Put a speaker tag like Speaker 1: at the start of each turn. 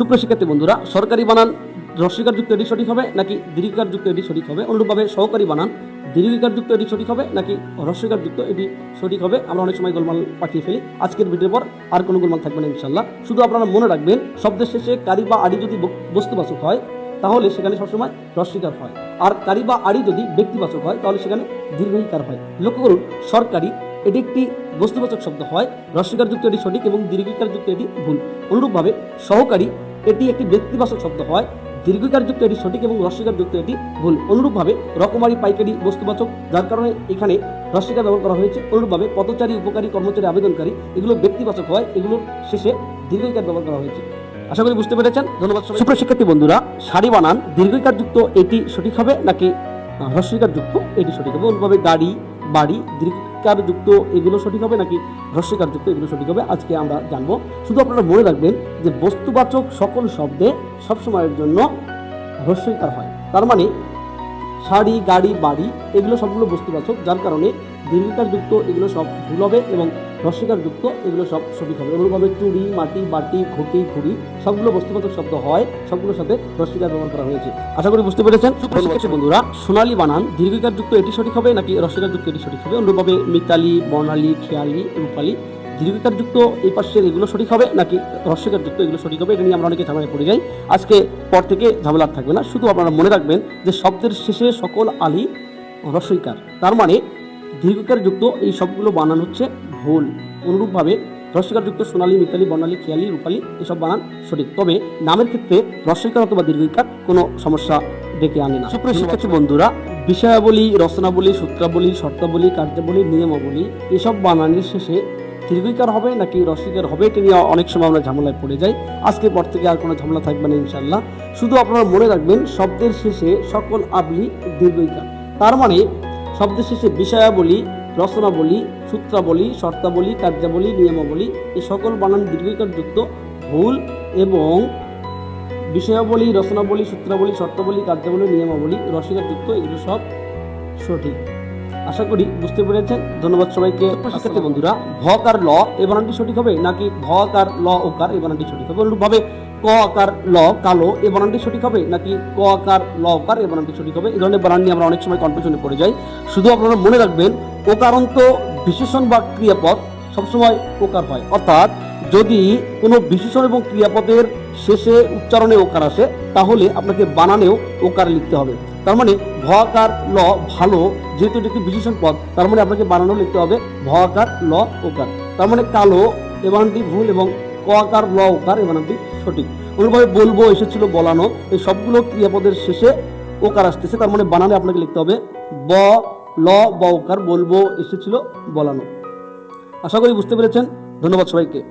Speaker 1: সুপ্রিয় শিক্ষার্থী বন্ধুরা, সরকারি বানান রস্বইকার যুক্ত এটি সঠিক হবে নাকি দীর্ঘিকার যুক্ত এটি সঠিক হবে? অনুরূপভাবে সহকারী বানান দীর্ঘিকার যুক্ত এটি সঠিক হবে নাকি রস্বইকার যুক্ত এটি সঠিক হবে? আমরা অনেক সময় গোলমাল পাঠিয়ে ফেলি। আজকের ভিডিওর পর আর কোনো গোলমাল থাকবে না ইনশাল্লাহ। শুধু আপনারা মনে রাখবেন, শব্দের শেষে কারি বা আড়ি যদি বস্তুবাচক হয় তাহলে সেখানে সবসময় রস্বইকার হয়, আর কারি বা আড়ি যদি ব্যক্তিবাচক হয় তাহলে সেখানে দীর্ঘিকার হয়। লক্ষ্য করুন, সরকারি এটি একটি বস্তুবাচক শব্দ হয়, রস্বইকার যুক্ত এটি সঠিক এবং দীর্ঘিকার যুক্ত এটি ভুল। অনুরূপভাবে সহকারী এটি একটি ব্যক্তিবাচক শব্দ হয়, দীর্ঘিকার যুক্ত এটি সঠিক এবং রস্বইকার যুক্ত এটি ভুল। অনুরূপভাবে রকমারি পাইকারি বস্তুবাচক, যার কারণে এখানে রস্বইকার ব্যবহার করা হয়েছে। অনুরূপভাবে পথচারী, উপকারী, কর্মচারী, আবেদনকারী এগুলো ব্যক্তিবাচক হয়, এগুলোর শেষে দীর্ঘিকার ব্যবহার করা হয়েছে। আশা করি বুঝতে পেরেছেন। ধন্যবাদ। সুপ্রিয় শিক্ষার্থী বন্ধুরা, সারি বানান দীর্ঘিকার যুক্ত এটি সঠিক হবে নাকি রস্বইকার যুক্ত এটি সঠিক হবে? অনুরূপভাবে গাড়ি, বাড়ি দীর্ঘিকার যুক্ত এগুলো সঠিক হবে নাকি রস্বইকার যুক্ত এগুলো সঠিক হবে, আজকে আমরা জানবো। শুধু আপনারা মনে রাখবেন যে বস্তুবাচক সকল শব্দে সবসময়ের জন্য রস্বইকার হয়। তার মানে শাড়ি, গাড়ি, বাড়ি এগুলো সবগুলো বস্তুবাচক, যার কারণে দীর্ঘিকার যুক্ত এগুলো সব ভুল হবে এবং রস্বইকার যুক্ত এগুলো সব সঠিক হবে। অনুরূপভাবে চুড়ি, মাটি, বাটি, ঘটি, ঘুড়ি সবগুলো বস্তুবাচক শব্দ হয়, সবগুলোর সাথে রস্বইকার ব্যবহার করা হয়েছে। আশা করি বুঝতে পেরেছেন। শিক্ষার্থী বন্ধুরা, সোনালী বানান দীর্ঘিকার যুক্ত এটি সঠিক হবে নাকি রস্বইকার যুক্ত এটি সঠিক হবে? অনুরূপভাবে মিতালি, বর্ণালী, খেয়ালি, রূপালী দীর্ঘিকার যুক্ত এই পাশের এগুলো সঠিক হবে নাকি রস্বইকার যুক্ত এগুলো সঠিক হবে? এটা নিয়ে আমরা অনেকে ঝামেলায় পড়ে যাই। আজকে পর থেকে ঝামেলা থাকবে না। শুধু আপনারা মনে রাখবেন যে শব্দের শেষে সকল আলি রস্বইকার, তার মানে দীর্ঘিকার যুক্ত এই সবগুলো বানান হচ্ছে ভুল। অনুরূপভাবে রস্বইকার যুক্ত সোনালী, মিতালি, বর্ণালী, খেয়ালি, রূপালী এসব বানান সঠিক। তবে নামের ক্ষেত্রে রস্বইকার অথবা দীর্ঘিকার কোনো সমস্যা ডেকে আনে না। সুপ্রিয় শিক্ষার্থী বন্ধুরা, বিষয়াবলী, রচনাবলী, সূত্রাবলী, শর্তাবলী, কার্যাবলী, নিয়মাবলী এসব বানানের শেষে দীর্ঘিকার হবে নাকি রস্বইকার হবে, এটা নিয়ে অনেক সময় আমরা ঝামেলায় পড়ে যাই। আজকে পর থেকে আর কোনো ঝামেলা থাকবে না ইনশাল্লাহ। শুধু আপনারা মনে রাখবেন শব্দের শেষে সকল আবলি দীর্ঘিকার, তার মানে শব্দের শেষে বিষয়াবলী, রচনাবলী, সূত্রাবলী, শর্তাবলী, কার্যাবলী, নিয়মাবলী এই সকল বানান দীর্ঘিকার যুক্ত ভুল, এবং বিষয়াবলী, রচনাবলী, সূত্রাবলী, শর্তাবলী, কার্যাবলী, নিয়মাবলী রস্বইকার যুক্ত এগুলো সব সঠিক। আশা করি বুঝতে পেরেছেন। ধন্যবাদ সবাইকে। শিক্ষার্থী বন্ধুরা, ভকার ল এ বানানটি সঠিক হবে নাকি ভকার ল ওকার এ বানানটি সঠিক হবে? অনুরূপভাবে ক আকার ল কালো এ বানানটি সঠিক হবে নাকি ক আকার ল ওকার এ বানানটি সঠিক হবে? এই ধরনের বানান নিয়ে আমরা অনেক সময় কনফিউশনে পড়ে যাই। শুধু আপনারা মনে রাখবেন, ওকারান্ত বিশেষণ বা ক্রিয়াপদ সবসময় ওকার হয়, অর্থাৎ যদি কোনো বিশেষণ এবং ক্রিয়াপদের শেষে উচ্চারণে ওকার আসে তাহলে আপনাকে বানানেও ওকার লিখতে হবে। তার মানে ভ আকার ল ভালো, যেহেতু এটি একটি বিশেষণ পদ, তার মানে আপনাকে বানানো লিখতে হবে ভ আকার ল ওকার। তার মানে কালো এ বানানটি ভুল এবং ক আকার ল ওকার এ বানানটি সঠিক। অনুরূপভাবে বলবো এসেছিল বলানো, এই সবগুলো ক্রিয়াপদের শেষে ওকার আসতেছে, তার মানে বানানে আপনাকে লিখতে হবে ব ল ব ওকার, বলবো এসেছিল বলানো। আশা করি বুঝতে পেরেছেন। ধন্যবাদ সবাইকে।